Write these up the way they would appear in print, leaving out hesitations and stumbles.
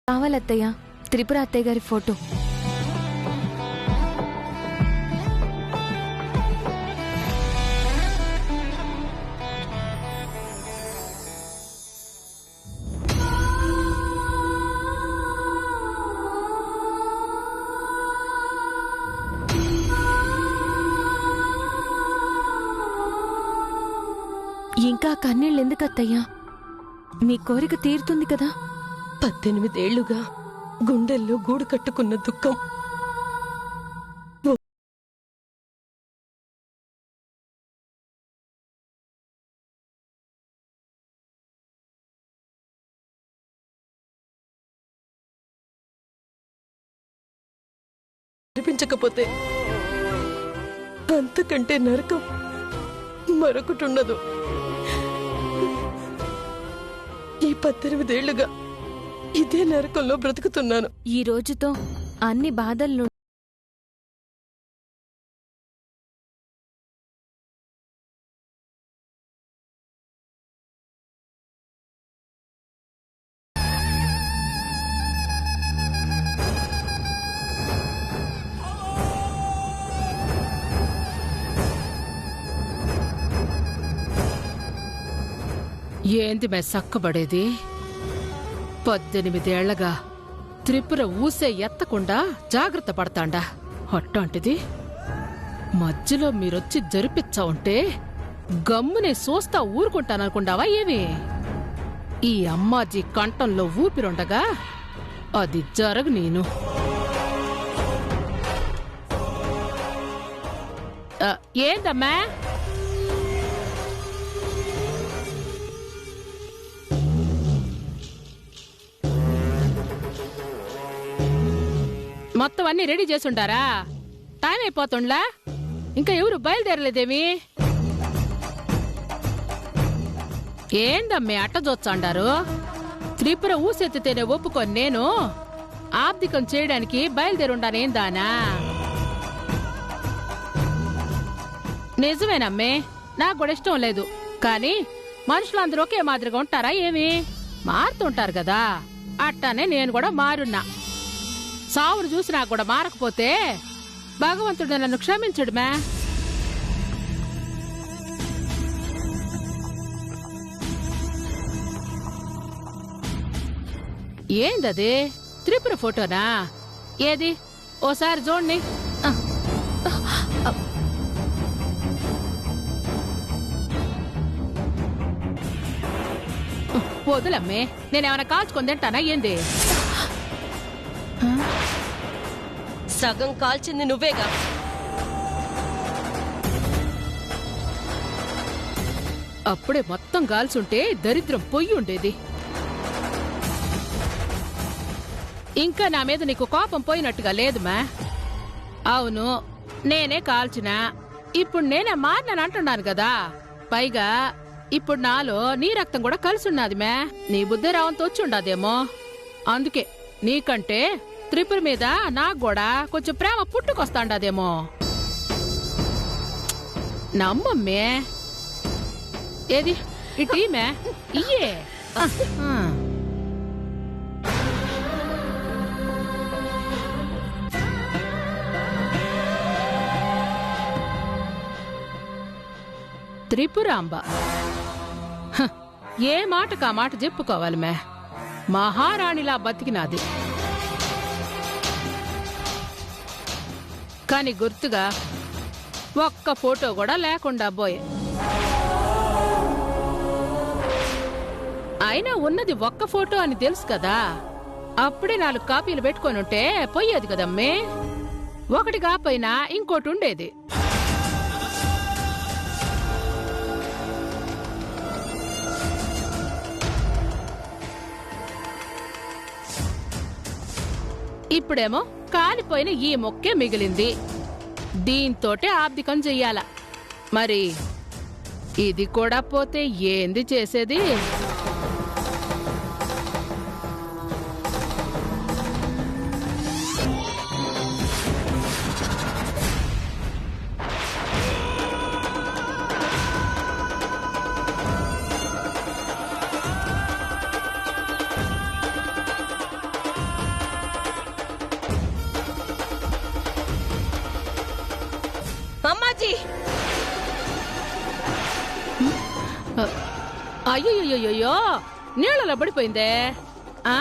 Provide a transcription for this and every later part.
కావాలత్తయ్య, త్రిపుర అత్తయ్య గారి ఫోటో. ఇంకా కన్నీళ్ళు ఎందుకత్తయ్యా? మీ కోరిక తీరుతుంది కదా. 18 ఏళ్లుగా గుండెల్లో గూడు కట్టుకున్న దుఃఖం వినిపించకపోతే అంతకంటే నరకం మరొకటి ఉండదు. ఈ 18 ఏళ్లుగా ఇదే నరకంలో బ్రతుకుతున్నాను. ఈ రోజుతో అన్ని బాధల్లో ఏంది మే సక్కబడేది? 18 ఏళ్లగా త్రిపుర ఊసే ఎత్తకుండా జాగ్రత్త పడతాండా. అట్టాంటిది మధ్యలో మీరొచ్చి జరిపిచ్చా ఉంటే గమ్మునే చూస్తా ఊరుకుంటాననుకుంటావా ఏమి? ఈ అమ్మాజీ కంఠంలో ఊపిరుండగా అది జరగ నేను. ఏందమ్మా? మొత్తం అన్ని రెడీ చేసుంటారా? టైం అయిపోతుండ్లా, ఇంకా ఎవరు బయలుదేరలేదేమి? ఏందమ్మే అట్ట చూచాండారు? త్రిపుర ఊసెత్తితేనే ఒప్పుకొని నేను ఆబ్దికం చేయడానికి బయలుదేరుండానేందానా? నిజమేనమ్మే, నాకు కూడా ఇష్టం లేదు. కానీ మనుషులందరూ ఒకే మాదిరిగా ఉంటారా ఏమి? మారుతుంటారు కదా, అట్టానే నేను కూడా మారున్నా. సావును చూసి నాకు కూడా మారకపోతే భగవంతుడు నన్ను క్షమించడుమే. ఏందది? త్రిపుర ఫోటోనా? ఏది ఓసారి చూడండి. వదులమ్మే, నేనేమైనా కాల్చుకొని తింటానా ఏంది? సగం కాల్చింది నువ్వేగా. అప్పుడే మొత్తం గాల్చుంటే దరిద్రం పొయ్యి ఉండేది. ఇంకా నా మీద నీకు కోపం పోయినట్టుగా లేదుమా? అవును, నేనే కాల్చినా. ఇప్పుడు నేనే మారినానంటున్నాను కదా. పైగా ఇప్పుడు నాలో నీ రక్తం కూడా కలిసున్నది మే. నీ బుద్ధి రావంతో వచ్చి ఉండదేమో. అందుకే నీకంటే త్రిపుర మీద నాకు కూడా కొంచెం ప్రేమ పుట్టుకొస్తాండదేమో. నమ్మమ్మే. ఏది ఇటీమే ఇయ్యే. త్రిపురాంబ ఏ మాటకా మాట చెప్పుకోవాలి మే. మహారాణిలా బతికినాది. కాని గుర్తుగా ఒక్క ఫోటో కూడా లేకుండా పోయే. అయినా ఉన్నది ఒక్క ఫోటో అని తెలుసు కదా. అప్పుడే 4 కాపీలు పెట్టుకొని ఉంటే పోయేది కదమ్మే. ఒకటి కాపోయినా ఇంకోటి ఉండేది. ఇప్పుడేమో కాలిపోయిన ఈ మొక్కే మిగిలింది. దీంతోటే ఆబ్దికం చెయ్యాల. మరి ఇది కూడా పోతే ఏంది చేసేది? అయ్యో నీళ్ళలో పడిపోయిందే. ఆ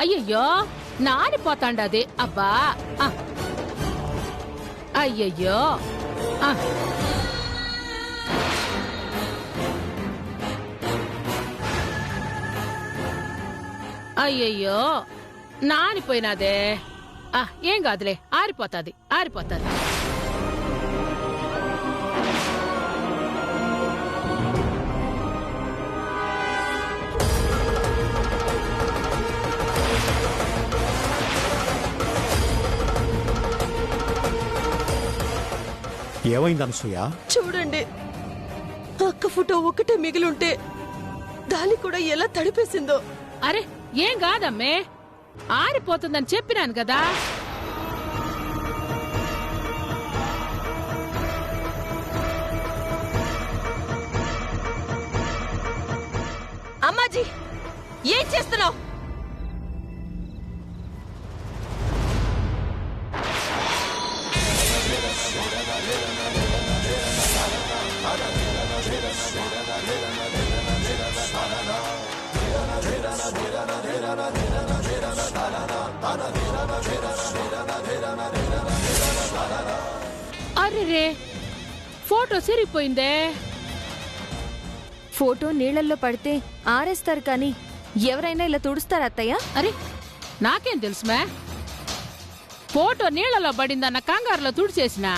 అయ్యయ్యో నానిపోతాండది. అబ్బా అయ్యయ్యో అయ్యయ్యో నానిపోయినాదే. ఏం కాదులే, ఆరిపోతాది. ఏమైంది అనసూయ? చూడండి, అక్క ఫోటో ఒకటే మిగిలుంటే దాన్ని కూడా ఎలా తడిపేసిందో. అరే ఏం కాదమ్మే, ఆరిపోతుందని చెప్పినాను కదా. అమ్మాజీ, ఏం చేస్తున్నావు? అరే ఫోటో సిరిగిపోయిందే. ఫోటో నీళ్లలో పడితే ఆరేస్తారు కానీ ఎవరైనా ఇలా తుడుస్తారా అత్తయ్య? అరే నాకేం తెలుసుమా, ఫోటో నీళ్లలో పడిందన్న కంగారులో తుడిచేసినా.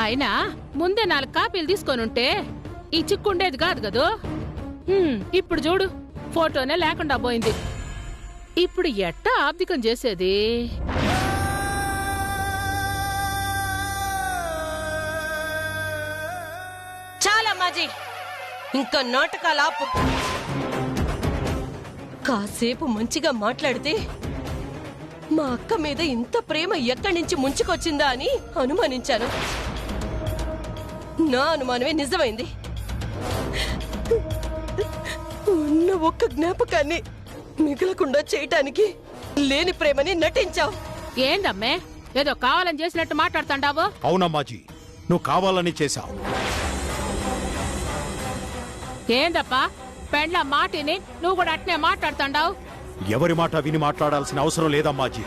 అయినా ముందే 4 కాపీలు తీసుకొనుంటే ఈ చిక్కుండేది కాదు కదూ. ఇప్పుడు చూడు, ఫోటోనే లేకుండా పోయింది. ఇప్పుడు ఎట్టా ఆబ్దికం చేసేది? చాలమ్మాజీ, ఇంకా నాటకాలు ఆపు. కాసేపు మంచిగా మాట్లాడితే మా అక్క మీద ఇంత ప్రేమ ఎక్కడి నుంచి ముంచుకొచ్చిందా అని అనుమానించాను. నా అనుమానమే నిజమైంది. ఉన్న ఒక్క జ్ఞాపకాన్ని మిగలకుండా చేయటానికి లేని ప్రేమని నటించావు. ఏందమ్మే, ఏదో కావాలని చేసినట్టు మాట్లాడుతాండావు? అవునమ్మాజీ, నువ్వు కావాలని చేశావు. ఏందప్పా, పెండ్ల మాటిని నువ్వు కూడా అట్నే మాట్లాడుతాండావు? ఎవరి మాట విని మాట్లాడాల్సిన అవసరం లేదమ్మాజీ.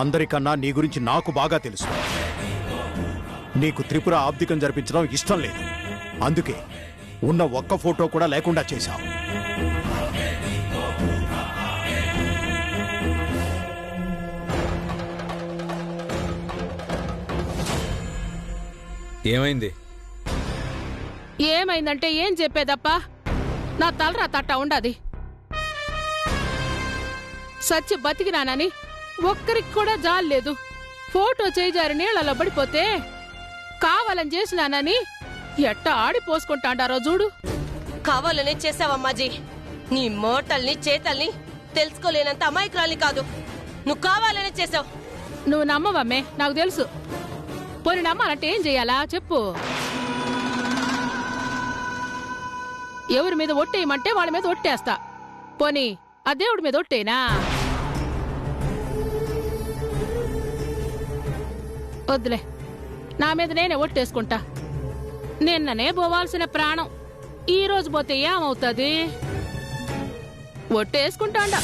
అందరికన్నా నీ గురించి నాకు బాగా తెలుసు. నీకు త్రిపుర ఆబ్దికం జరిపించడం ఇష్టం లేదు. అందుకే ఉన్న ఒక్క ఫోటో కూడా లేకుండా చేశావు. ఏమైంది? ఏమైందంటే ఏం చెప్పేదప్పా, నా తలరా తట్ట ఉండది. సచ్చి బతికినానని ఒక్కరికి కూడా జాలేదు. ఫోటో చేజారి నీళ్లలో పడిపోతే కావాలని చేసినానని ఎట్ట ఆడిపోసుకుంటాండారో చూడు. కావాలనే చేసావమ్మాజీ. నీ మోటల్ని చేతల్ని తెలుసుకోలేనంత అమాయకురాలి కాదు. నువ్వు కావాలనే చేసావు. నువ్వు నమ్మవమ్మే, నాకు తెలుసు. పోనీ నమ్మాలంటే ఏం చెయ్యాలా చెప్పు? ఎవరి మీద ఒట్టేయమంటే వాళ్ళ మీద ఒట్టేస్తా. పోనీ ఆ దేవుడి మీద ఒట్టేనా? వద్దులే, నా మీద నేనే ఒట్టేసుకుంటా. నిన్ననే పోవాల్సిన ప్రాణం ఈ రోజు పోతే ఏమవుతుంది? ఒట్టేసుకుంటాండా.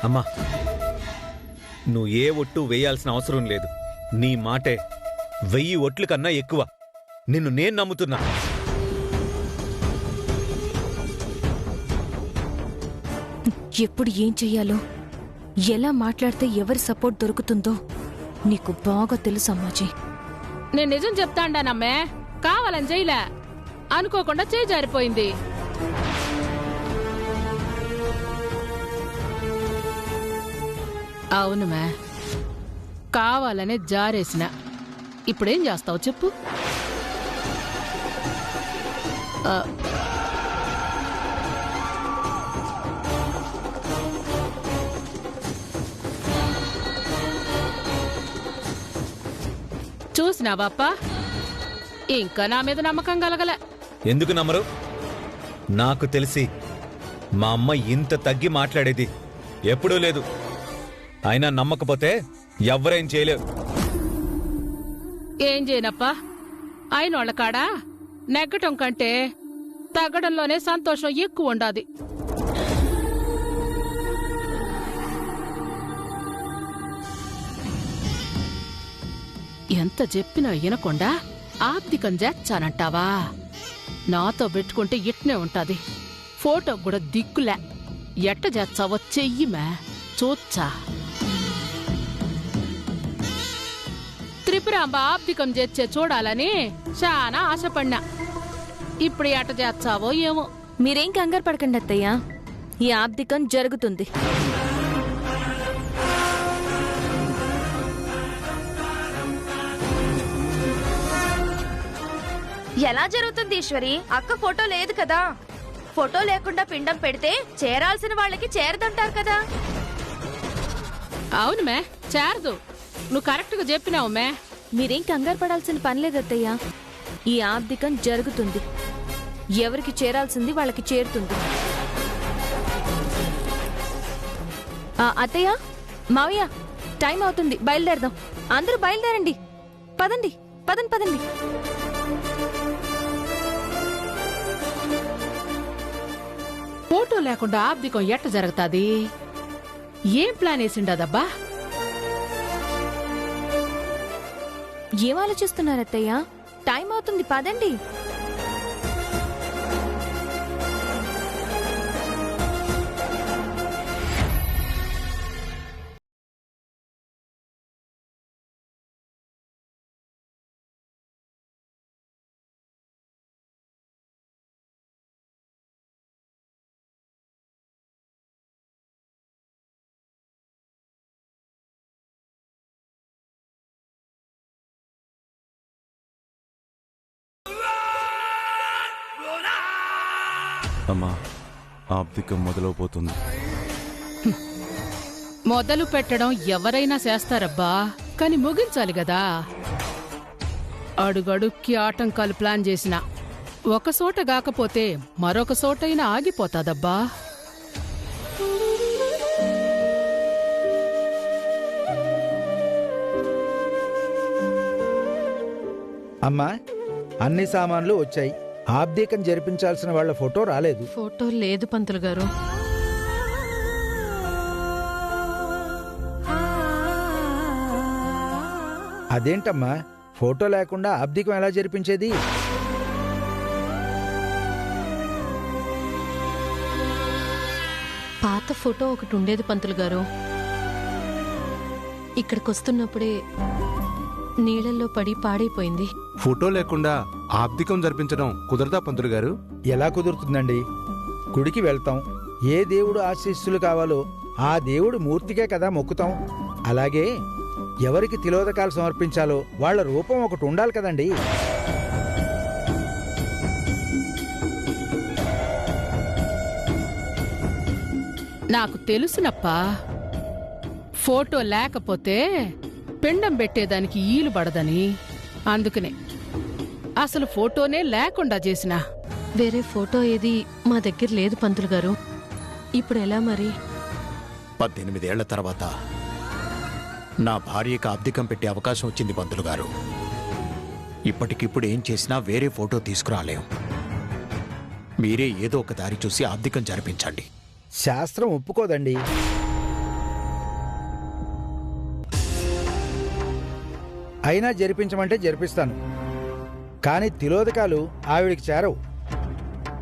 అమ్మా, నువ్వు ఏ ఒట్టు వేయాల్సిన అవసరం లేదు. నీ మాటే 1000 ఒట్ల కన్నా ఎక్కువ. నిన్ను నేను నమ్ముతున్నా. ఎప్పుడు ఏం చెయ్యాలో, ఎలా మాట్లాడితే ఎవరి సపోర్ట్ దొరుకుతుందో నీకు బాగా తెలుసు అమ్మాజీ. నేను నిజం చెప్తాండానమ్మే, కావాలని చేయలే, అనుకోకుండా చేయి జారిపోయింది. అవునుమే, కావాలనే జారేసిన. ఇప్పుడేం చేస్తావు చెప్పు? చూసినావాప్పా ఇంకా నా మీద నమ్మకం కలగలే. ఎందుకు నమ్మరు? నాకు తెలిసి మా అమ్మ ఇంత తగ్గి మాట్లాడేది ఎప్పుడూ లేదు. అయినా నమ్మకపోతే ఎవ్వరేం చేయలేవు. ఏం చేయనప్పా, అయినోళ్ళ కాడా నెగ్గటం కంటే తగ్గడంలోనే సంతోషం ఎక్కువ ఉండాది. ఎంత చెప్పినా వినకుండా ఆప్తికం చేచ్చానంటావా? నాతో పెట్టుకుంటే ఇట్నే ఉంటాది. ఫోటో కూడా దిక్కులే. ఎట్ట చేచ్చావో చెయ్యిమే చూచ్చా. త్రిపురాంబ ఆప్తికం చేచ్చే చూడాలని చాలా ఆశపడినా. ఇప్పుడు ఎట్ట చేచ్చావో ఏమో. మీరేం కంగారు పడకండి అత్తయ్య, ఈ ఆబ్దికం జరుగుతుంది. ఎలా జరుగుతుంది ఈశ్వరి? అక్క ఫోటో లేదు కదా. ఫోటో లేకుండా పిండం పెడితే చేరాల్సిన వాళ్ళకి చేరదంటారు కదా. అవును మే, చేరదు. నువ్వు కరెక్ట్ గా చెప్పినావు మే. మీరేం కంగారు పడాల్సిన పని లేదు అత్తయ్య, ఈ ఆబ్దికం జరుగుతుంది. ఎవరికి చేరాల్సింది వాళ్ళకి చేరుతుంది. అత్తయ్య, మావయ్య, టైం అవుతుంది, బయలుదేరదాం. అందరూ బయలుదేరండి. పదండి పదండి పదండి. ఫోటో లేకుండా ఆబ్దికం ఎట్ట జరుగుతాది? ఏం ప్లాన్ వేసిండదబ్బా? ఏం ఆలోచిస్తున్నారు అత్తయ్య? టైం అవుతుంది, పదండి. అమ్మా, ఆబ్దికం మొదలవబోతుంది. మొదలు పెట్టడం ఎవరైనా చేస్తారబ్బా, కాని ముగించాలి గదా. అడుగడుక్కి ఆటంకాలు ప్లాన్ చేసినా ఒక చోట కాకపోతే మరొక చోటైనా ఆగిపోతాదబ్బా. అమ్మా, అన్ని సామాన్లు వచ్చాయి. ఆబ్దీకం జరిపించాల్సిన వాళ్ళ ఫోటో రాలేదు. ఫోటో లేదు పంతులు గారు. అదేంటమ్మా, ఫోటో లేకుండా ఆబ్దీకం ఎలా జరిపించేది? పాత ఫోటో ఒకటి ఉండేది పంతులు గారు. ఇక్కడికి వస్తున్నప్పుడే నీళ్ళల్లో పడి పాడైపోయింది. ఫోటో లేకుండా ఆబ్దికం జరిపించడం కుదరదా పంతులు గారు? ఎలా కుదురుతుందండి? గుడికి వెళ్తాం, ఏ దేవుడు ఆశీస్సులు కావాలో ఆ దేవుడు మూర్తికే కదా మొక్కుతాం. అలాగే ఎవరికి తిలోదకాలు సమర్పించాలో వాళ్ళ రూపం ఒకటి ఉండాలి కదండి. నాకు తెలుసునప్పా, ఫోటో లేకపోతే పిండం పెట్టేదానికి ఈలు పడదని. అందుకనే అసలు ఫోటోనే లేకుండా చేసినా. వేరే ఫోటో ఏది మా దగ్గర లేదు పంతులు గారు. ఇప్పుడు ఎలా మరి? 18 ఏళ్ల తర్వాత నా భార్యకు ఆబ్దికం పెట్టే అవకాశం వచ్చింది పంతులు గారు. ఇప్పటికిప్పుడు ఏం చేసినా వేరే ఫోటో తీసుకురాలేం. మీరే ఏదో ఒక దారి చూసి ఆబ్దికం జరిపించండి. శాస్త్రం ఒప్పుకోదండి. అయినా జరిపించమంటే జరిపిస్తాను. కానీ తిలోదకాలు ఆవిడికి చేరవు.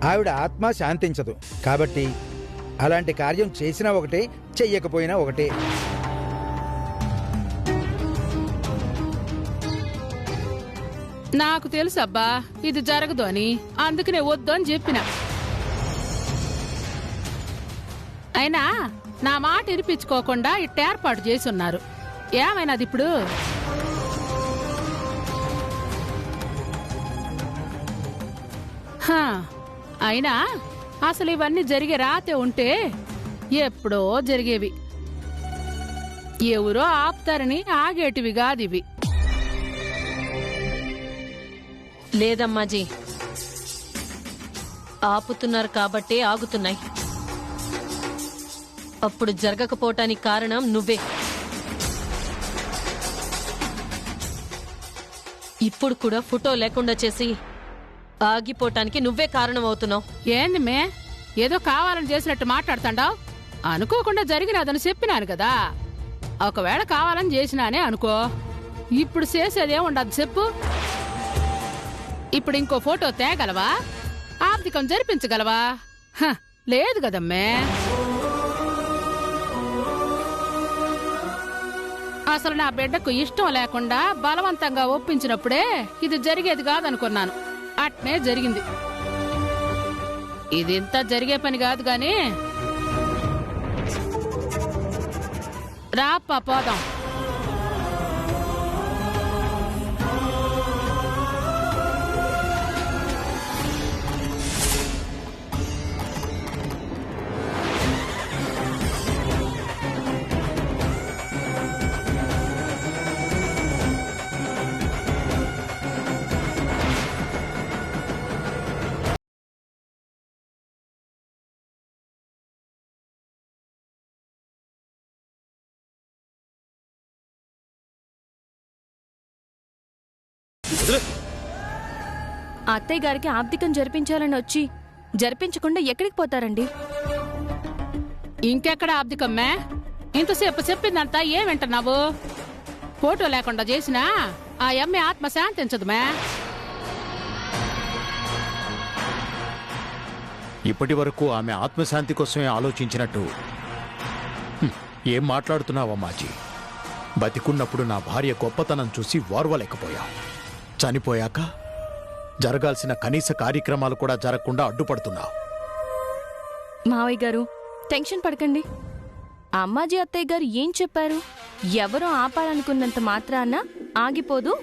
ఆవిడ ఆత్మ శాంతించదు. కాబట్టి అలాంటి కార్యం చేసినా ఒకటే, చెయ్యకపోయినా ఒకటే. నాకు తెలుసబ్బా ఇది జరగదు అని. అందుకనే వద్దు అని చెప్పిన. అయినా నా మాట ఇరిపించుకోకుండా ఇట్ట ఏర్పాటు చేసి ఉన్నారు. ఏమైనాది ఇప్పుడు? అయినా అసలు ఇవన్నీ జరిగే రాతే ఉంటే ఎప్పుడో జరిగేవి. ఎవరో ఆపుతారని ఆగేటివి కాదివి. లేదమ్మాజీ, ఆపుతున్నారు కాబట్టే ఆగుతున్నాయి. అప్పుడు జరగకపోవటానికి కారణం నువ్వే. ఇప్పుడు కూడా ఫోటో లేకుండా చేసి ఆగిపోవటానికి నువ్వే కారణం అవుతున్నావు. ఏంది మే ఏదో కావాలని చేసినట్టు మాట్లాడుతాండావు? అనుకోకుండా జరిగినదని చెప్పినాను కదా. ఒకవేళ కావాలని చేసినానే అనుకో, ఇప్పుడు చేసేదే ఉండదు చెప్పు. ఇప్పుడు ఇంకో ఫోటో తేగలవా? ఆర్థికం జరిపించగలవా? లేదు కదమ్మే. అసలు నా బిడ్డకు ఇష్టం లేకుండా బలవంతంగా ఒప్పించినప్పుడే ఇది జరిగేది కాదనుకున్నాను. అట్నే జరిగింది. ఇది ఇంత జరిగే పని కాదు గాని రాప్పా పోదాం. అత్తయ్య గారికి ఆబ్దికం జరిపించాలని వచ్చి జరిపించకుండా ఎక్కడికి పోతారండి? ఇంకెక్కడ ఆబ్దికమ్మే? ఇంతసేపు చెప్పిందంతా ఏం వింటున్నావు? ఫోటో లేకుండా చేసినా ఆ అమ్మాయి ఆత్మ శాంతించదు మే. ఇప్పటి వరకు ఆమె ఆత్మశాంతి కోసమే ఆలోచించినట్టు ఏం మాట్లాడుతున్నావమ్మాజీ? బతికున్నప్పుడు నా భార్య గొప్పతనం చూసి ఓర్వలేకపోయా. చనిపోయాక జరగాల్సిన కనీస కార్యక్రమాలు కూడా జరగకుండా అడ్డుపడుతున్నావు. మావయ్య గారు టెన్షన్ పడకండి. అమ్మాజీ అత్తయ్య గారు ఏం చెప్పారు? ఎవరో ఆపాలనుకున్నంత మాత్రాన ఆగిపోదు,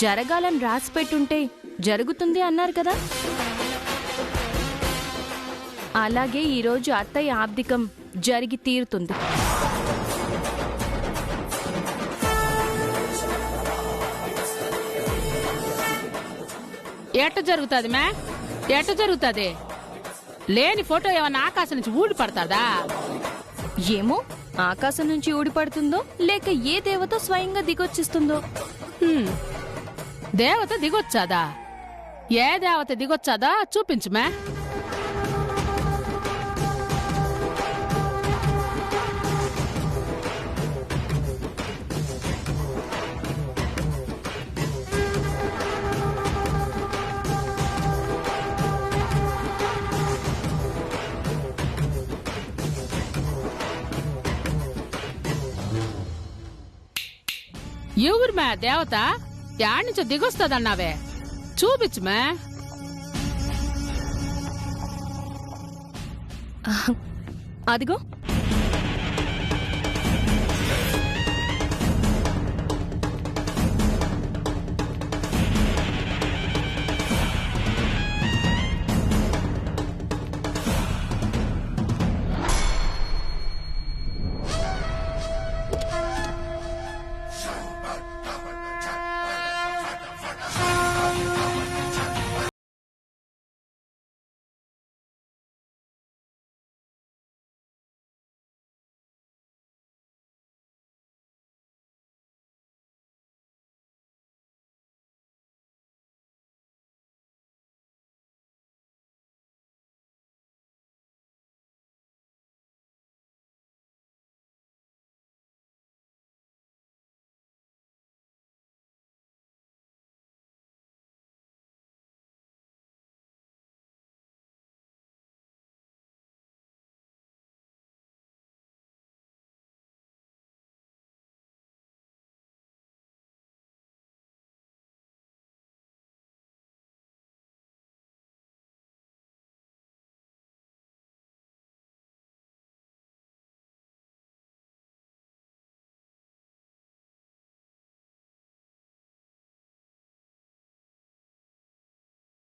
జరగాలని రాసి పెట్టుంటే జరుగుతుంది అన్నారు కదా. అలాగే ఈరోజు అత్తయ్య ఆబ్దికం జరిగి తీరుతుంది. ఎట్ట జరుగుతుంది మే? ఎట్ట జరుగుతుంది? లేని ఫోటో ఏమన్నా ఆకాశం నుంచి ఊడి పడతాదా? ఏమో ఆకాశం నుంచి ఊడిపడుతుందో లేక ఏ దేవత స్వయంగా దిగొచ్చిస్తుందో. దేవత దిగొచ్చాదా? ఏ దేవత దిగొచ్చాదా చూపించుమే. ఎవరు మే దేవత? యాడ్ నుంచో దిగొస్తుందన్నావే, చూపించుమే. అదిగో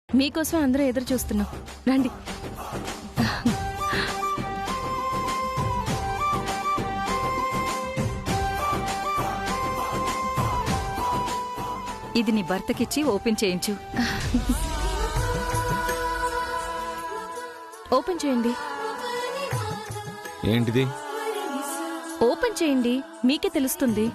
మీకోసం అందరూ ఎదురు చూస్తున్నాం, రండి. ఇది నీ భర్తకిచ్చి ఓపెన్ చేయించు. ఓపెన్ చేయండి. ఏంటిది? ఓపెన్ చేయండి, మీకే తెలుస్తుంది.